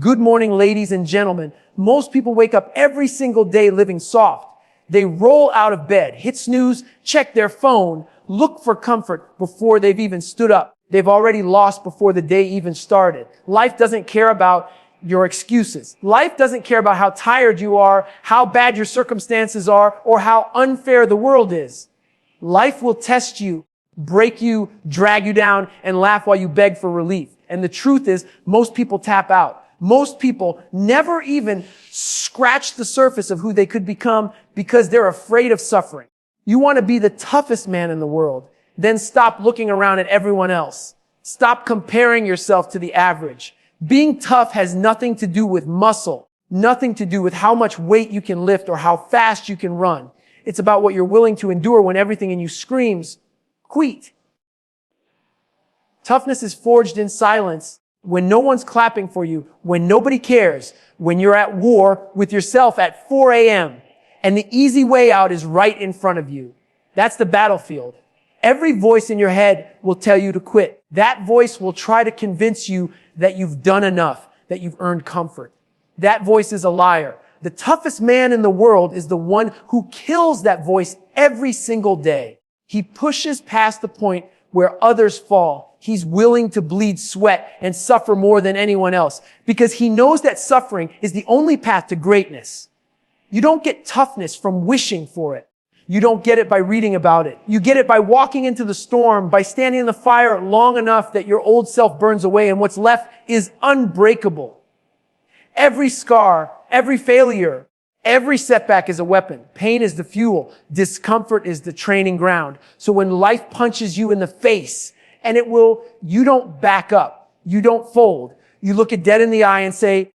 Good morning, ladies and gentlemen. Most people wake up every single day living soft. They roll out of bed, hit snooze, check their phone, look for comfort before they've even stood up. They've already lost before the day even started. Life doesn't care about your excuses. Life doesn't care about how tired you are, how bad your circumstances are, or how unfair the world is. Life will test you, break you, drag you down, and laugh while you beg for relief. And the truth is, most people tap out. Most people never even scratch the surface of who they could become because they're afraid of suffering. You want to be the toughest man in the world, then stop looking around at everyone else. Stop comparing yourself to the average. Being tough has nothing to do with muscle, nothing to do with how much weight you can lift or how fast you can run. It's about what you're willing to endure when everything in you screams, quit. Toughness is forged in silence, when no one's clapping for you, when nobody cares, when you're at war with yourself at 4 a.m. and the easy way out is right in front of you. That's the battlefield. Every voice in your head will tell you to quit. That voice will try to convince you that you've done enough, that you've earned comfort. That voice is a liar. The toughest man in the world is the one who kills that voice every single day. He pushes past the point where others fall. He's willing to bleed sweat and suffer more than anyone else because he knows that suffering is the only path to greatness. You don't get toughness from wishing for it. You don't get it by reading about it. You get it by walking into the storm, by standing in the fire long enough that your old self burns away and what's left is unbreakable. Every scar, every failure, every setback is a weapon. Pain is the fuel. Discomfort is the training ground. So when life punches you in the face, and you don't back up. You don't fold. You look it dead in the eye and say,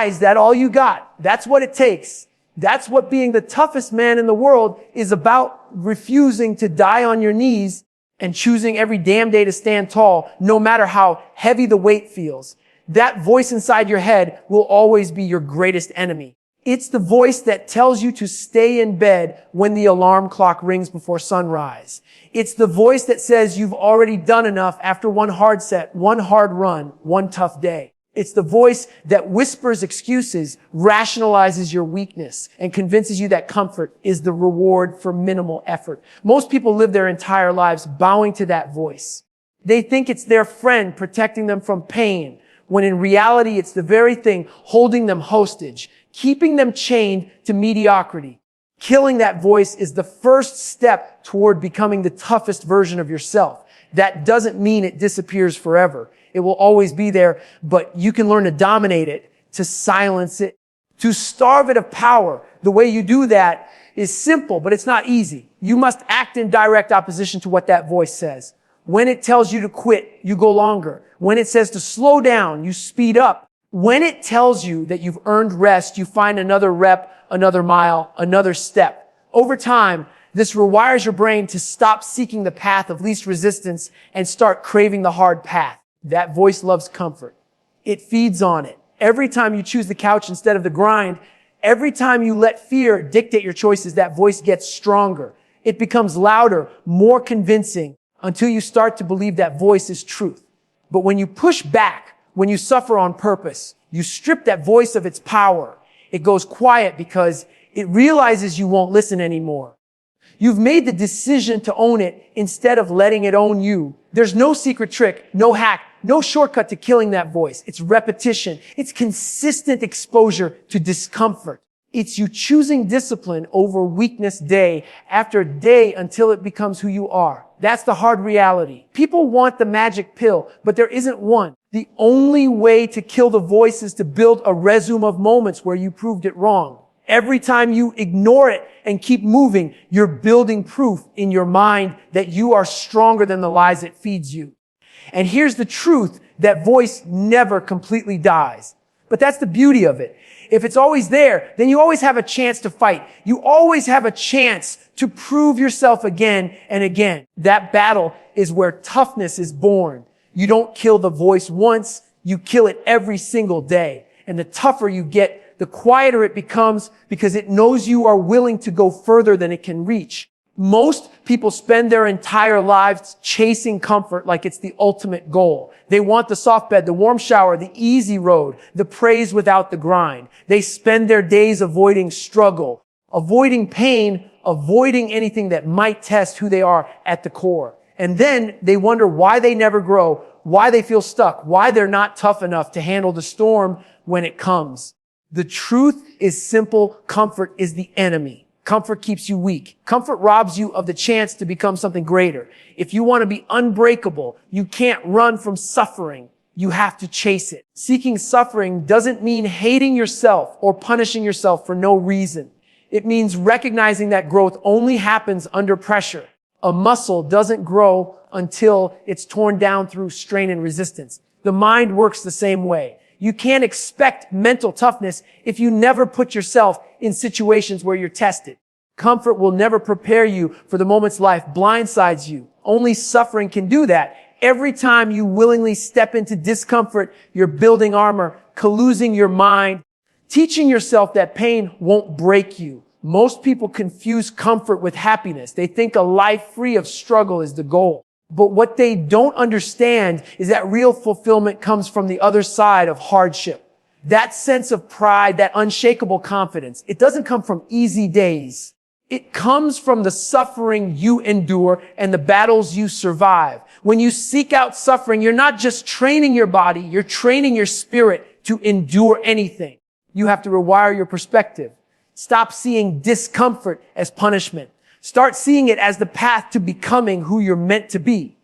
is that all you got? That's what it takes. That's what being the toughest man in the world is about, refusing to die on your knees and choosing every damn day to stand tall, no matter how heavy the weight feels. That voice inside your head will always be your greatest enemy. It's the voice that tells you to stay in bed when the alarm clock rings before sunrise. It's the voice that says you've already done enough after one hard set, one hard run, one tough day. It's the voice that whispers excuses, rationalizes your weakness, and convinces you that comfort is the reward for minimal effort. Most people live their entire lives bowing to that voice. They think it's their friend protecting them from pain, when in reality it's the very thing holding them hostage, keeping them chained to mediocrity. Killing that voice is the first step toward becoming the toughest version of yourself. That doesn't mean it disappears forever. It will always be there, but you can learn to dominate it, to silence it, to starve it of power. The way you do that is simple, but it's not easy. You must act in direct opposition to what that voice says. When it tells you to quit, you go longer. When it says to slow down, you speed up. When it tells you that you've earned rest, you find another rep, another mile, another step. Over time, this rewires your brain to stop seeking the path of least resistance and start craving the hard path. That voice loves comfort. It feeds on it. Every time you choose the couch instead of the grind, every time you let fear dictate your choices, that voice gets stronger. It becomes louder, more convincing, until you start to believe that voice is truth. But when you push back, when you suffer on purpose, you strip that voice of its power. It goes quiet because it realizes you won't listen anymore. You've made the decision to own it instead of letting it own you. There's no secret trick, no hack, no shortcut to killing that voice. It's repetition. It's consistent exposure to discomfort. It's you choosing discipline over weakness day after day until it becomes who you are. That's the hard reality. People want the magic pill, but there isn't one. The only way to kill the voice is to build a resume of moments where you proved it wrong. Every time you ignore it and keep moving, you're building proof in your mind that you are stronger than the lies it feeds you. And here's the truth, that voice never completely dies. But that's the beauty of it. If it's always there, then you always have a chance to fight. You always have a chance to prove yourself again and again. That battle is where toughness is born. You don't kill the voice once, you kill it every single day. And the tougher you get, the quieter it becomes because it knows you are willing to go further than it can reach. Most people spend their entire lives chasing comfort like it's the ultimate goal. They want the soft bed, the warm shower, the easy road, the praise without the grind. They spend their days avoiding struggle, avoiding pain, avoiding anything that might test who they are at the core. And then they wonder why they never grow, why they feel stuck, why they're not tough enough to handle the storm when it comes. The truth is simple. Comfort is the enemy. Comfort keeps you weak. Comfort robs you of the chance to become something greater. If you want to be unbreakable, you can't run from suffering. You have to chase it. Seeking suffering doesn't mean hating yourself or punishing yourself for no reason. It means recognizing that growth only happens under pressure. A muscle doesn't grow until it's torn down through strain and resistance. The mind works the same way. You can't expect mental toughness if you never put yourself in situations where you're tested. Comfort will never prepare you for the moments life blindsides you. Only suffering can do that. Every time you willingly step into discomfort, you're building armor, collusing your mind, teaching yourself that pain won't break you. Most people confuse comfort with happiness. They think a life free of struggle is the goal. But what they don't understand is that real fulfillment comes from the other side of hardship. That sense of pride, that unshakable confidence, it doesn't come from easy days. It comes from the suffering you endure and the battles you survive. When you seek out suffering, you're not just training your body, you're training your spirit to endure anything. You have to rewire your perspective. Stop seeing discomfort as punishment. Start seeing it as the path to becoming who you're meant to be.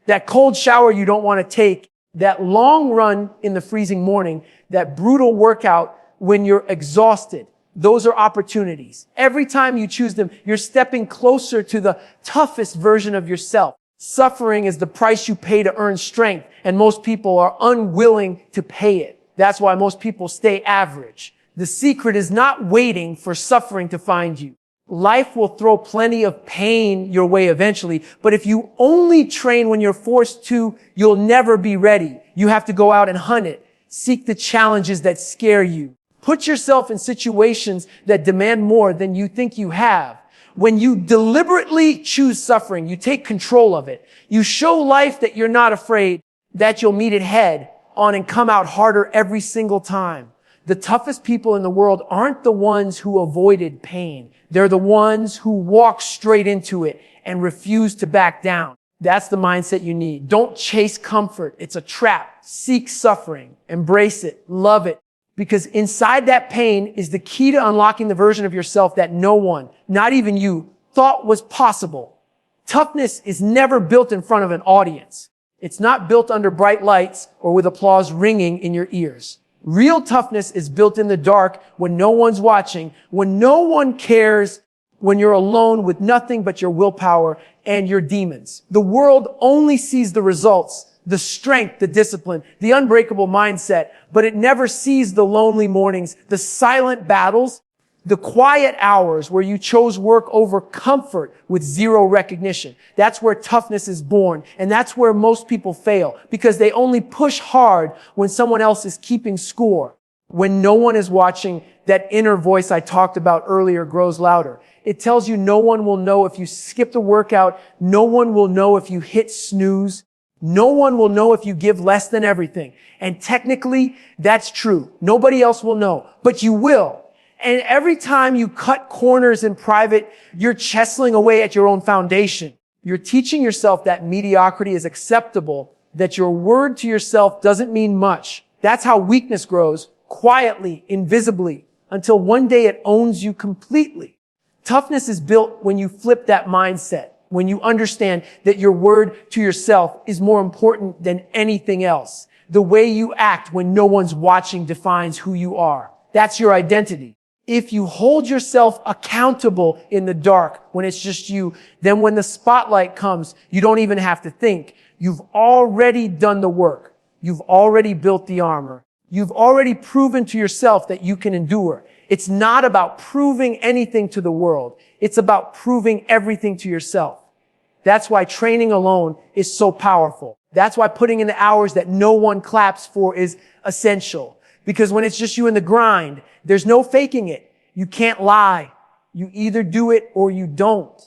That cold shower you don't want to take, that long run in the freezing morning, that brutal workout when you're exhausted. Those are opportunities. Every time you choose them, you're stepping closer to the toughest version of yourself. Suffering is the price you pay to earn strength, and most people are unwilling to pay it. That's why most people stay average. The secret is not waiting for suffering to find you. Life will throw plenty of pain your way eventually, but if you only train when you're forced to, you'll never be ready. You have to go out and hunt it. Seek the challenges that scare you. Put yourself in situations that demand more than you think you have. When you deliberately choose suffering, you take control of it. You show life that you're not afraid, that you'll meet it head on and come out harder every single time. The toughest people in the world aren't the ones who avoided pain. They're the ones who walk straight into it and refuse to back down. That's the mindset you need. Don't chase comfort. It's a trap. Seek suffering. Embrace it. Love it. Because inside that pain is the key to unlocking the version of yourself that no one, not even you, thought was possible. Toughness is never built in front of an audience. It's not built under bright lights or with applause ringing in your ears. Real toughness is built in the dark when no one's watching, when no one cares, when you're alone with nothing but your willpower and your demons. The world only sees the results, the strength, the discipline, the unbreakable mindset, but it never sees the lonely mornings, the silent battles, the quiet hours where you chose work over comfort with zero recognition. That's where toughness is born. And that's where most people fail because they only push hard when someone else is keeping score. When no one is watching, that inner voice I talked about earlier grows louder. It tells you no one will know if you skipped a workout. No one will know if you hit snooze. No one will know if you give less than everything. And technically, that's true. Nobody else will know, but you will. And every time you cut corners in private, you're chiseling away at your own foundation. You're teaching yourself that mediocrity is acceptable, that your word to yourself doesn't mean much. That's how weakness grows, quietly, invisibly, until one day it owns you completely. Toughness is built when you flip that mindset, when you understand that your word to yourself is more important than anything else. The way you act when no one's watching defines who you are. That's your identity. If you hold yourself accountable in the dark when it's just you, then when the spotlight comes, you don't even have to think. You've already done the work. You've already built the armor. You've already proven to yourself that you can endure. It's not about proving anything to the world. It's about proving everything to yourself. That's why training alone is so powerful. That's why putting in the hours that no one claps for is essential. Because when it's just you in the grind, there's no faking it. You can't lie. You either do it or you don't.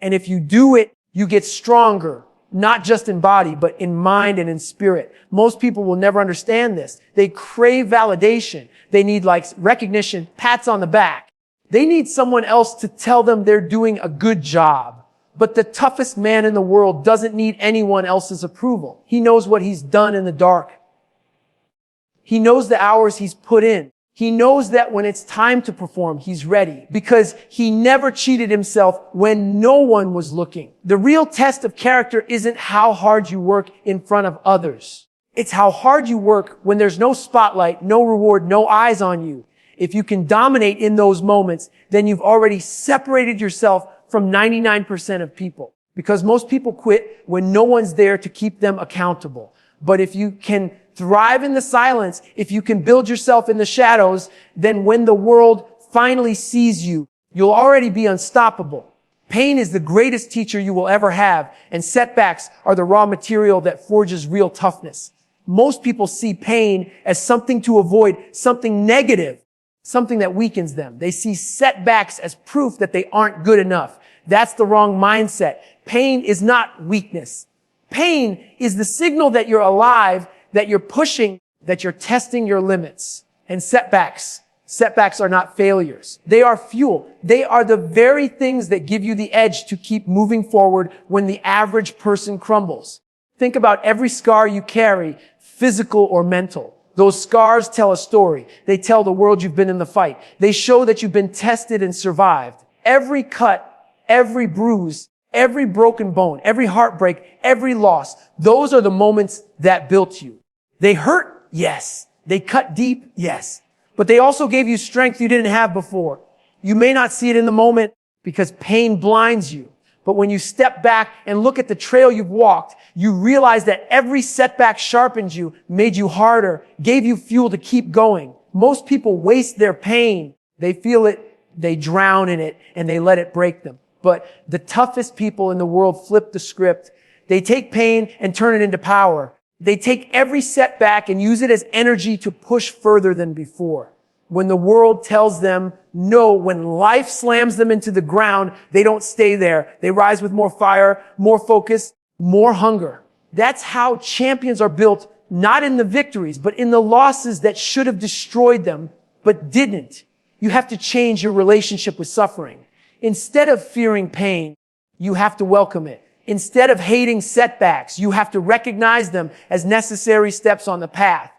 And if you do it, you get stronger, not just in body, but in mind and in spirit. Most people will never understand this. They crave validation. They need recognition, pats on the back. They need someone else to tell them they're doing a good job. But the toughest man in the world doesn't need anyone else's approval. He knows what he's done in the dark. He knows the hours he's put in. He knows that when it's time to perform, he's ready because he never cheated himself when no one was looking. The real test of character isn't how hard you work in front of others. It's how hard you work when there's no spotlight, no reward, no eyes on you. If you can dominate in those moments, then you've already separated yourself from 99% of people, because most people quit when no one's there to keep them accountable. But if you can thrive in the silence, if you can build yourself in the shadows, then when the world finally sees you, you'll already be unstoppable. Pain is the greatest teacher you will ever have, and setbacks are the raw material that forges real toughness. Most people see pain as something to avoid, something negative, something that weakens them. They see setbacks as proof that they aren't good enough. That's the wrong mindset. Pain is not weakness. Pain is the signal that you're alive, that you're pushing, that you're testing your limits. And setbacks are not failures. They are fuel. They are the very things that give you the edge to keep moving forward when the average person crumbles. Think about every scar you carry, physical or mental. Those scars tell a story. They tell the world you've been in the fight. They show that you've been tested and survived. Every cut, every bruise, every broken bone, every heartbreak, every loss, those are the moments that built you. They hurt, yes. They cut deep, yes. But they also gave you strength you didn't have before. You may not see it in the moment because pain blinds you. But when you step back and look at the trail you've walked, you realize that every setback sharpened you, made you harder, gave you fuel to keep going. Most people waste their pain. They feel it, they drown in it, and they let it break them. But the toughest people in the world flip the script. They take pain and turn it into power. They take every setback and use it as energy to push further than before. When the world tells them no, when life slams them into the ground, they don't stay there. They rise with more fire, more focus, more hunger. That's how champions are built, not in the victories, but in the losses that should have destroyed them, but didn't. You have to change your relationship with suffering. Instead of fearing pain, you have to welcome it. Instead of hating setbacks, you have to recognize them as necessary steps on the path.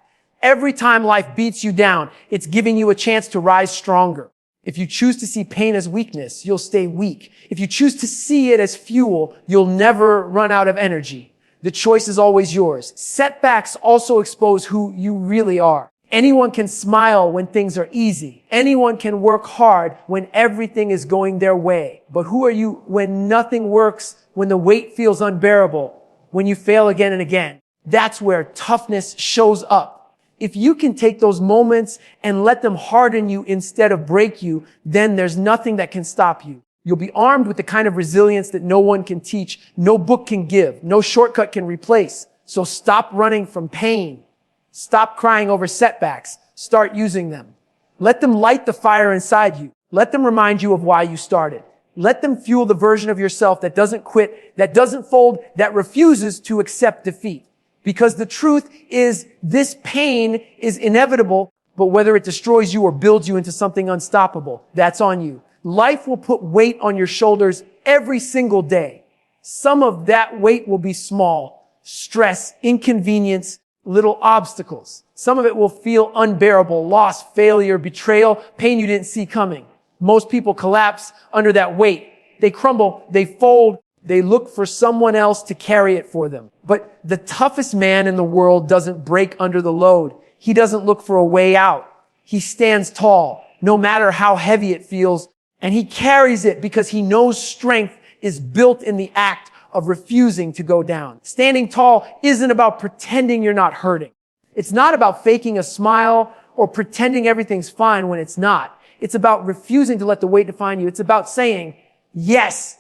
Every time life beats you down, it's giving you a chance to rise stronger. If you choose to see pain as weakness, you'll stay weak. If you choose to see it as fuel, you'll never run out of energy. The choice is always yours. Setbacks also expose who you really are. Anyone can smile when things are easy. Anyone can work hard when everything is going their way. But who are you when nothing works, when the weight feels unbearable, when you fail again and again? That's where toughness shows up. If you can take those moments and let them harden you instead of break you, then there's nothing that can stop you. You'll be armed with the kind of resilience that no one can teach, no book can give, no shortcut can replace. So stop running from pain. Stop crying over setbacks. Start using them. Let them light the fire inside you. Let them remind you of why you started. Let them fuel the version of yourself that doesn't quit, that doesn't fold, that refuses to accept defeat. Because the truth is, this pain is inevitable, but whether it destroys you or builds you into something unstoppable, that's on you. Life will put weight on your shoulders every single day. Some of that weight will be small, stress, inconvenience, little obstacles. Some of it will feel unbearable, loss, failure, betrayal, pain you didn't see coming. Most people collapse under that weight. They crumble, they fold, they look for someone else to carry it for them. But the toughest man in the world doesn't break under the load. He doesn't look for a way out. He stands tall, no matter how heavy it feels, and he carries it because he knows strength is built in the act of refusing to go down. Standing tall isn't about pretending you're not hurting. It's not about faking a smile or pretending everything's fine when it's not. It's about refusing to let the weight define you. It's about saying, yes,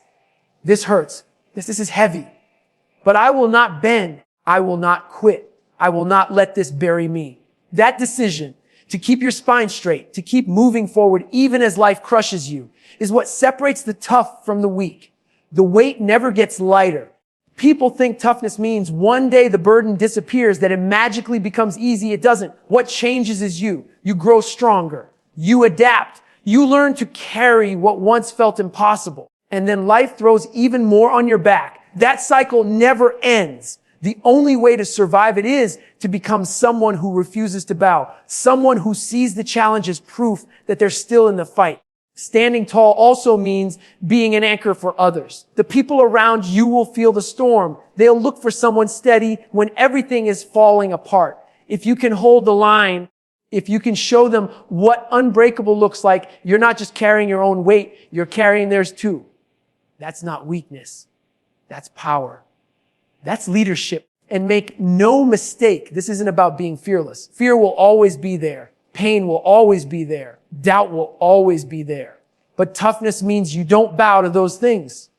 this hurts. This is heavy. But I will not bend. I will not quit. I will not let this bury me. That decision to keep your spine straight, to keep moving forward even as life crushes you, is what separates the tough from the weak. The weight never gets lighter. People think toughness means one day the burden disappears, that it magically becomes easy. It doesn't. What changes is you. You grow stronger. You adapt. You learn to carry what once felt impossible. And then life throws even more on your back. That cycle never ends. The only way to survive it is to become someone who refuses to bow. Someone who sees the challenge as proof that they're still in the fight. Standing tall also means being an anchor for others. The people around you will feel the storm. They'll look for someone steady when everything is falling apart. If you can hold the line, if you can show them what unbreakable looks like, you're not just carrying your own weight, you're carrying theirs too. That's not weakness. That's power. That's leadership. And make no mistake, this isn't about being fearless. Fear will always be there. Pain will always be there. Doubt will always be there. But toughness means you don't bow to those things.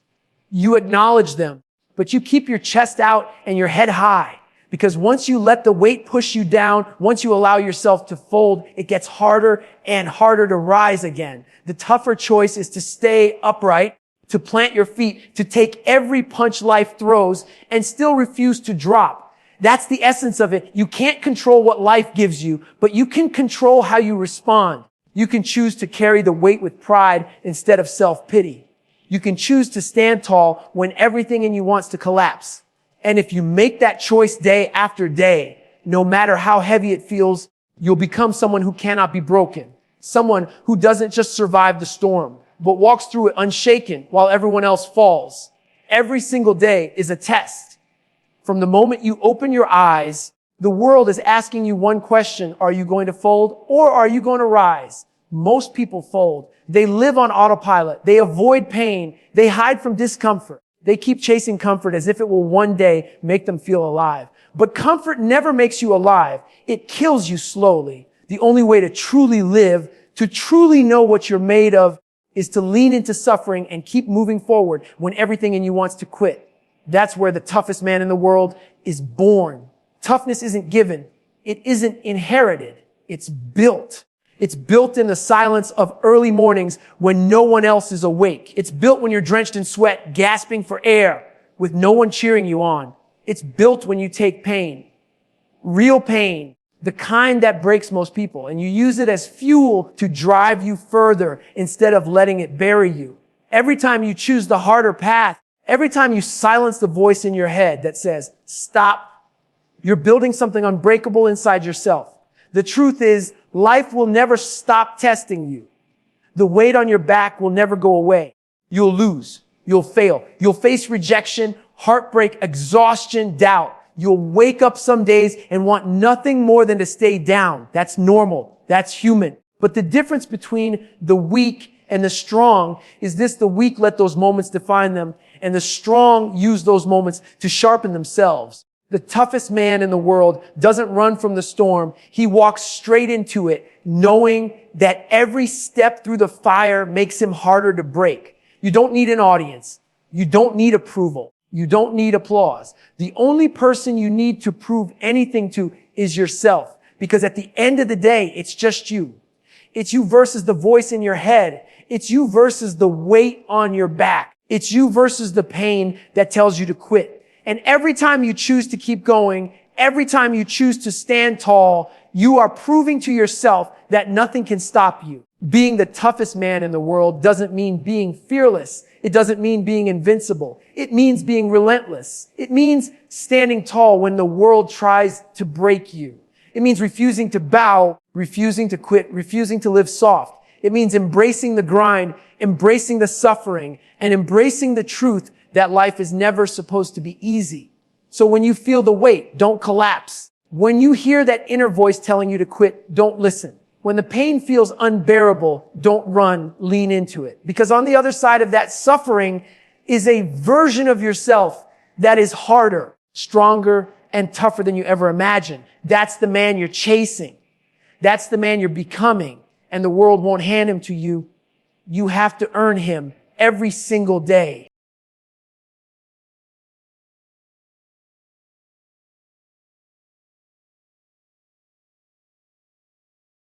You acknowledge them, but you keep your chest out and your head high. Because once you let the weight push you down, once you allow yourself to fold, it gets harder and harder to rise again. The tougher choice is to stay upright, to plant your feet, to take every punch life throws and still refuse to drop. That's the essence of it. You can't control what life gives you, but you can control how you respond. You can choose to carry the weight with pride instead of self-pity. You can choose to stand tall when everything in you wants to collapse. And if you make that choice day after day, no matter how heavy it feels, you'll become someone who cannot be broken. Someone who doesn't just survive the storm, but walks through it unshaken while everyone else falls. Every single day is a test. From the moment you open your eyes, the world is asking you one question: are you going to fold or are you going to rise? Most people fold. They live on autopilot. They avoid pain. They hide from discomfort. They keep chasing comfort as if it will one day make them feel alive. But comfort never makes you alive. It kills you slowly. The only way to truly live, to truly know what you're made of, is to lean into suffering and keep moving forward when everything in you wants to quit. That's where the toughest man in the world is born. Toughness isn't given. It isn't inherited. It's built. It's built in the silence of early mornings when no one else is awake. It's built when you're drenched in sweat, gasping for air, with no one cheering you on. It's built when you take pain. Real pain. The kind that breaks most people. And you use it as fuel to drive you further instead of letting it bury you. Every time you choose the harder path, every time you silence the voice in your head that says, stop, you're building something unbreakable inside yourself. The truth is, life will never stop testing you. The weight on your back will never go away. You'll lose. You'll fail. You'll face rejection, heartbreak, exhaustion, doubt. You'll wake up some days and want nothing more than to stay down. That's normal. That's human. But the difference between the weak and the strong is this: the weak let those moments define them, and the strong use those moments to sharpen themselves. The toughest man in the world doesn't run from the storm. He walks straight into it, knowing that every step through the fire makes him harder to break. You don't need an audience. You don't need approval. You don't need applause. The only person you need to prove anything to is yourself. Because at the end of the day, it's just you. It's you versus the voice in your head. It's you versus the weight on your back. It's you versus the pain that tells you to quit. And every time you choose to keep going, every time you choose to stand tall, you are proving to yourself that nothing can stop you. Being the toughest man in the world doesn't mean being fearless. It doesn't mean being invincible. It means being relentless. It means standing tall when the world tries to break you. It means refusing to bow, refusing to quit, refusing to live soft. It means embracing the grind, embracing the suffering, and embracing the truth that life is never supposed to be easy. So when you feel the weight, don't collapse. When you hear that inner voice telling you to quit, don't listen. When the pain feels unbearable, don't run, lean into it. Because on the other side of that suffering is a version of yourself that is harder, stronger, and tougher than you ever imagined. That's the man you're chasing. That's the man you're becoming. And the world won't hand him to you. You have to earn him every single day.